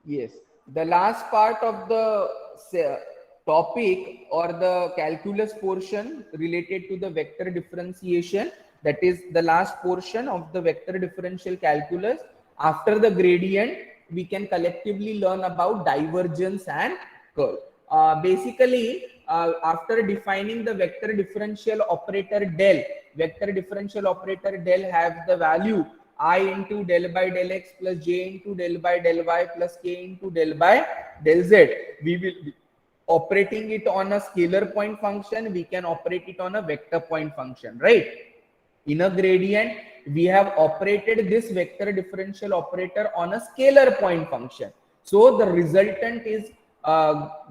Yes, the last part of the topic or the calculus portion related to the vector differentiation, that is the last portion of the vector differential calculus. After the gradient, we can collectively learn about divergence and curl. Basically, after defining the vector differential operator del have the value I into del by del x plus j into del by del y plus k into del by del z. We will be operating it on a scalar point function. We can operate it on a vector point function, right? In a gradient, we have operated this vector differential operator on a scalar point function. So the resultant is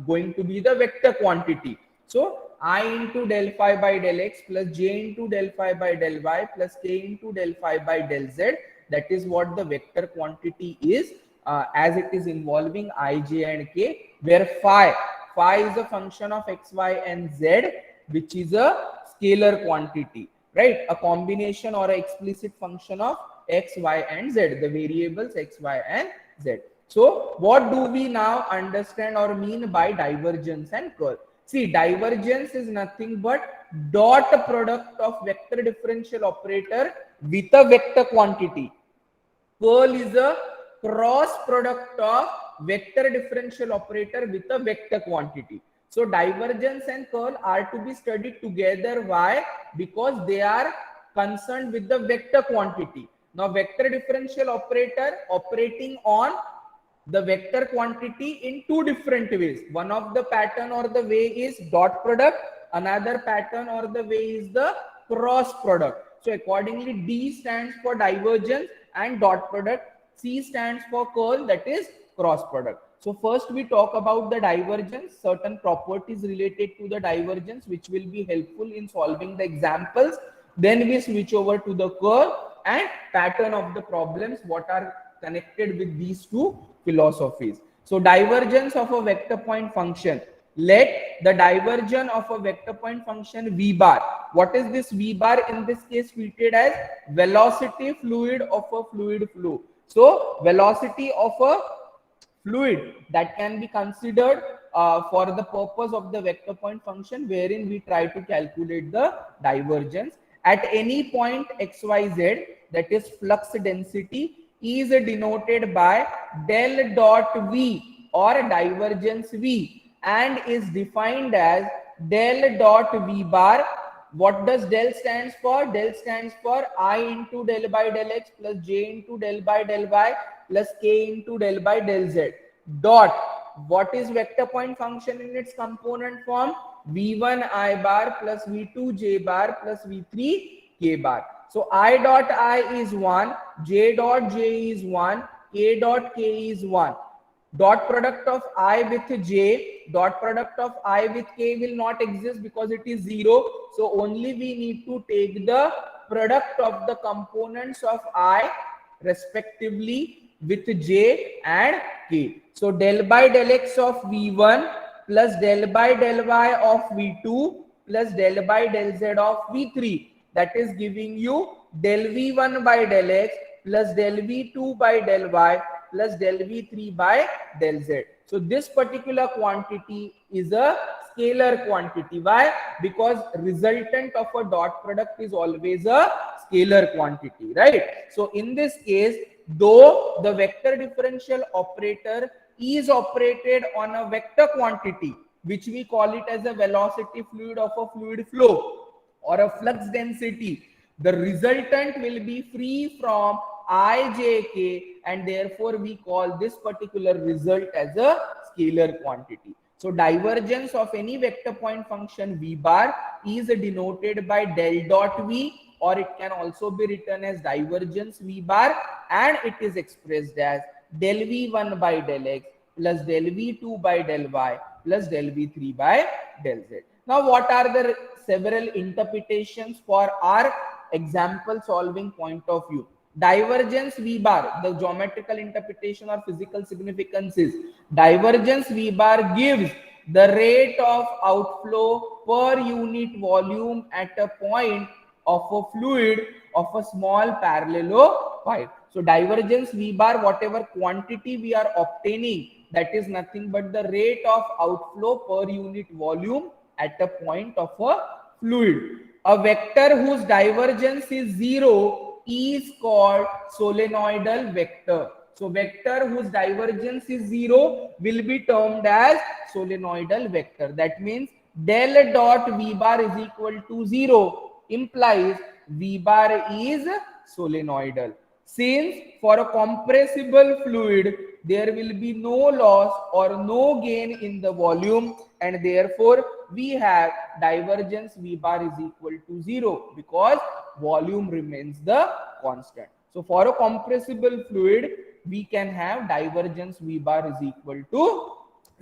going to be the vector quantity. So I into del phi by del x plus j into del phi by del y plus k into del phi by del z. That is what the vector quantity is, as it is involving I, j and k, where phi is a function of x, y and z, which is a scalar quantity, right? A combination or an explicit function of x, y and z, the variables x, y and z. So what do we now understand or mean by divergence and curl? See, divergence is nothing but dot product of vector differential operator with a vector quantity. Curl is a cross product of vector differential operator with a vector quantity. So divergence and curl are to be studied together. Why? Because they are concerned with the vector quantity. Now vector differential operator operating on the vector quantity in two different ways. One of the pattern or the way is dot product. Another pattern or the way is the cross product. So accordingly, D stands for divergence and dot product. C stands for curl, that is cross product. So first we talk about the divergence, certain properties related to the divergence which will be helpful in solving the examples. Then we switch over to the curl and pattern of the problems, what are connected with these two philosophies. So divergence of a vector point function. Let the divergence of a vector point function v bar. What is this v bar? In this case treated as velocity fluid of a fluid flow. So velocity of a fluid that can be considered for the purpose of the vector point function, wherein we try to calculate the divergence at any point xyz, that is flux density, is denoted by del dot v or divergence v and is defined as del dot v bar. What does del stands for? Del stands for I into del by del x plus j into del by del y plus k into del by del z. Dot, what is vector point function in its component form? v1 I bar plus v2 j bar plus v3 k bar. So I dot I is 1, j dot j is 1, k dot k is 1. Dot product of I with j, dot product of I with k will not exist because it is 0. So only we need to take the product of the components of I respectively with j and k. So del by del x of v1 plus del by del y of v2 plus del by del z of v3. That is giving you del v1 by del x plus del v2 by del y plus del v3 by del z. So this particular quantity is a scalar quantity. Why? Because resultant of a dot product is always a scalar quantity, right? So in this case, though the vector differential operator is operated on a vector quantity, which we call it as a velocity fluid of a fluid flow or a flux density, the resultant will be free from ijk, and therefore we call this particular result as a scalar quantity. So divergence of any vector point function v bar is denoted by del dot v, or it can also be written as divergence v bar, and it is expressed as del v1 by del x plus del v2 by del y plus del v3 by del z. Now what are the several interpretations for our example solving point of view? Divergence v bar, the geometrical interpretation or physical significance is divergence v bar gives the rate of outflow per unit volume at a point of a fluid of a small parallelopipe. So divergence V bar, whatever quantity we are obtaining, that is nothing but the rate of outflow per unit volume at a point of a fluid. A vector whose divergence is zero is called solenoidal vector. So vector whose divergence is zero will be termed as solenoidal vector. That means del dot V bar is equal to zero implies V bar is solenoidal. Since for a compressible fluid, there will be no loss or no gain in the volume, and therefore we have divergence V bar is equal to zero because volume remains the constant. So for a compressible fluid, we can have divergence V bar is equal to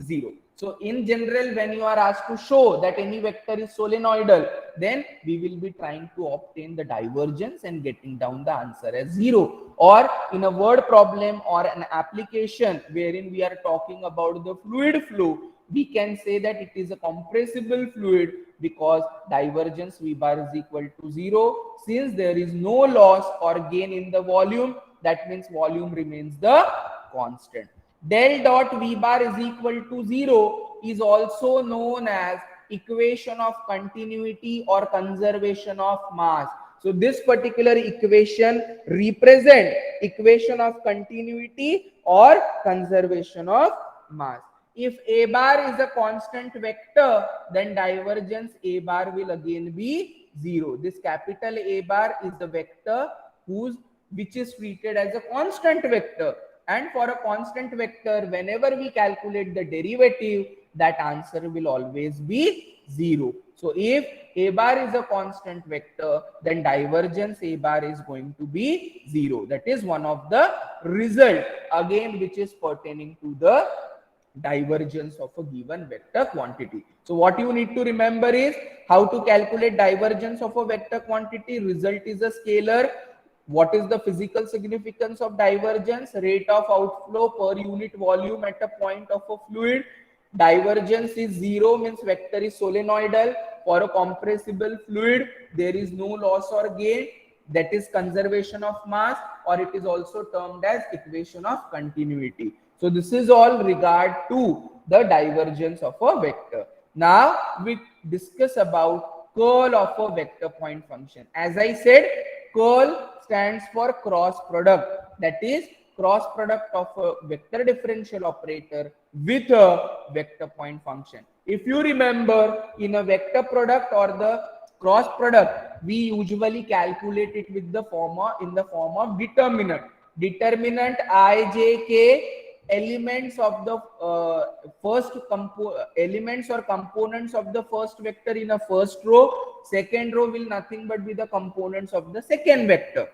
0. So in general, when you are asked to show that any vector is solenoidal, then we will be trying to obtain the divergence and getting down the answer as 0. Or in a word problem or an application wherein we are talking about the fluid flow, we can say that it is a compressible fluid because divergence V bar is equal to 0. Since there is no loss or gain in the volume, that means volume remains the constant. Del dot V bar is equal to 0 is also known as equation of continuity or conservation of mass. So this particular equation represents equation of continuity or conservation of mass. If A bar is a constant vector, then divergence A bar will again be 0. This capital A bar is the vector which is treated as a constant vector. And for a constant vector, whenever we calculate the derivative, that answer will always be 0. So if A bar is a constant vector, then divergence A bar is going to be 0. That is one of the result again which is pertaining to the divergence of a given vector quantity. So what you need to remember is how to calculate divergence of a vector quantity. Result is a scalar. What is the physical significance of divergence? Rate of outflow per unit volume at a point of a fluid. Divergence is 0 means vector is solenoidal. For a compressible fluid, there is no loss or gain. That is conservation of mass, or it is also termed as equation of continuity. So this is all regard to the divergence of a vector. Now we discuss about curl of a vector point function. As I said, curl stands for cross product. That is cross product of a vector differential operator with a vector point function. If you remember, in a vector product or the cross product, we usually calculate it with the form of determinant. Determinant I, J, K elements of the elements or components of the first vector in a first row. Second row will nothing but be the components of the second vector,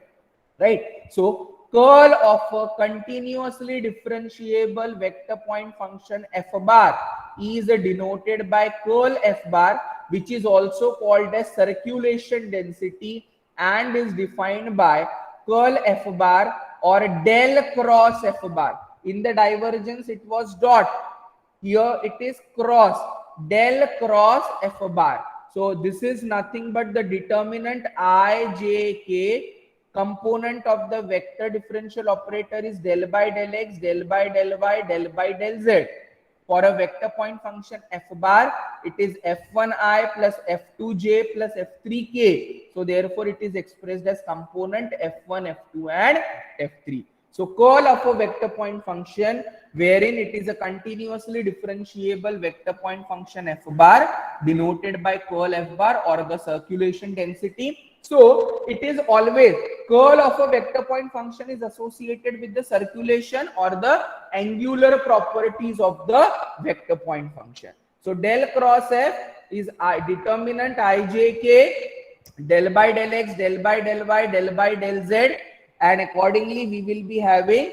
right? So curl of a continuously differentiable vector point function f bar is denoted by curl f bar, which is also called as circulation density and is defined by curl f bar or del cross f bar. In the divergence it was dot, here it is cross, del cross f bar. So this is nothing but the determinant I, J, K. Component of the vector differential operator is del by del x, del by del y, del by del z. For a vector point function f bar, it is f1i plus f2j plus f3k. So therefore it is expressed as component f1, f2 and f3. So curl of a vector point function wherein it is a continuously differentiable vector point function f bar denoted by curl f bar or the circulation density. So it is always curl of a vector point function is associated with the circulation or the angular properties of the vector point function. So del cross f is determinant ijk, del by del x, del by del y, del by del z, and accordingly we will be having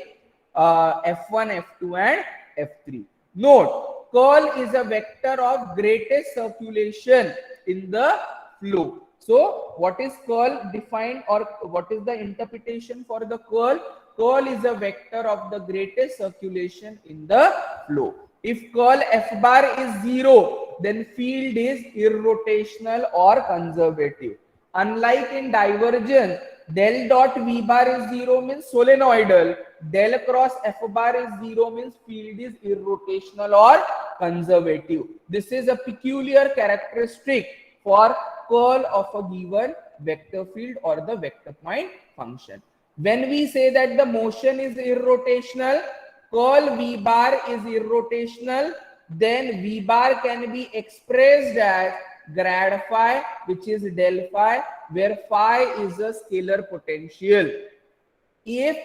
f1, f2 and f3. Note, curl is a vector of greatest circulation in the flow. So what is curl defined, or what is the interpretation for the curl? Curl is a vector of the greatest circulation in the flow. If curl f bar is 0, then field is irrotational or conservative. Unlike in divergence, Del dot V bar is 0 means solenoidal. Del cross F bar is 0 means field is irrotational or conservative. This is a peculiar characteristic for curl of a given vector field or the vector point function. When we say that the motion is irrotational, curl V bar is irrotational, then V bar can be expressed as grad phi, which is del phi, where phi is a scalar potential. If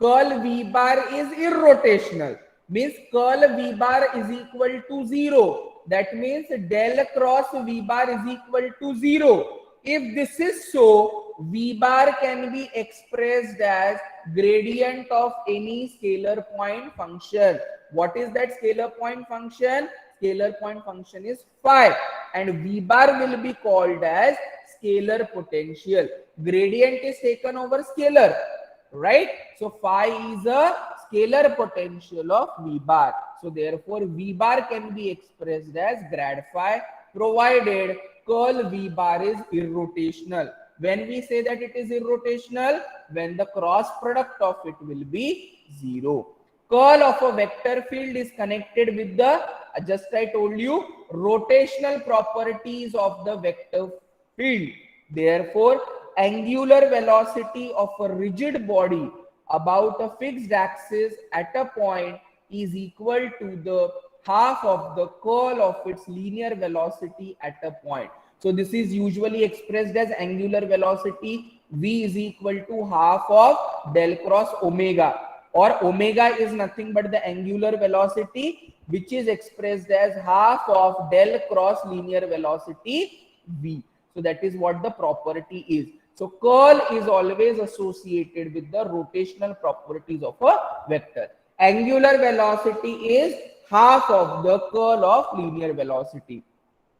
curl V bar is irrotational, means curl V bar is equal to 0. That means del cross V bar is equal to 0. If this is so, V bar can be expressed as gradient of any scalar point function. What is that scalar point function? Scalar point function is phi, and V bar will be called as scalar potential. Gradient is taken over scalar, right? So phi is a scalar potential of V bar. So therefore V bar can be expressed as grad phi, provided curl V bar is irrotational. When we say that it is irrotational, when the cross product of it will be 0. Curl of a vector field is connected with the, just I told you, rotational properties of the vector field. Therefore, angular velocity of a rigid body about a fixed axis at a point is equal to the half of the curl of its linear velocity at a point. So this is usually expressed as angular velocity V is equal to half of del cross omega, or omega is nothing but the angular velocity, which is expressed as half of del cross linear velocity V. So that is what the property is. So curl is always associated with the rotational properties of a vector. Angular velocity is half of the curl of linear velocity.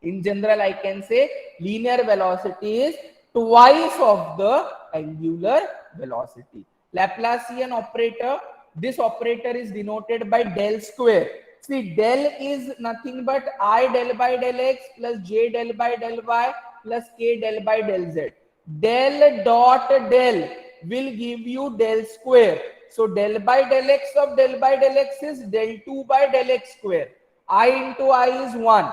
In general, I can say linear velocity is twice of the angular velocity. Laplacian operator, this operator is denoted by del square. See, del is nothing but I del by del x plus j del by del y plus k del by del z. Del dot del will give you del square. So del by del x of del by del x is del 2 by del x square. I into I is 1.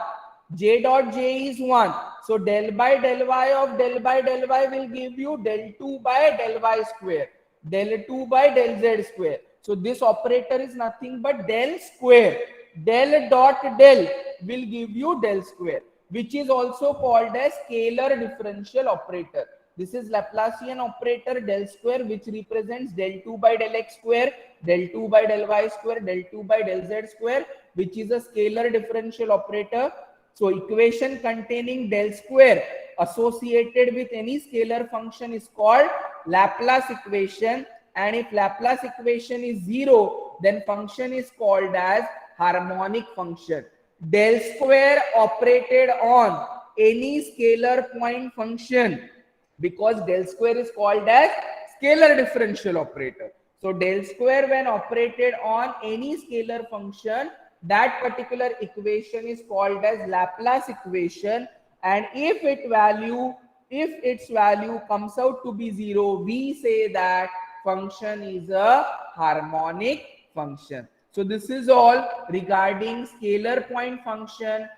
J dot j is 1. So del by del y of del by del y will give you del 2 by del y square. Del 2 by del z square. So this operator is nothing but del square. Del dot del will give you del square, which is also called as scalar differential operator. This is Laplacian operator del square, which represents del 2 by del x square, del 2 by del y square, del 2 by del z square, which is a scalar differential operator. So equation containing del square associated with any scalar function is called Laplace equation, and if Laplace equation is 0, then function is called as harmonic function. Del square operated on any scalar point function, because del square is called as scalar differential operator. So del square when operated on any scalar function, that particular equation is called as Laplace equation, and if its value comes out to be 0, we say that function is a harmonic function. So this is all regarding scalar point function.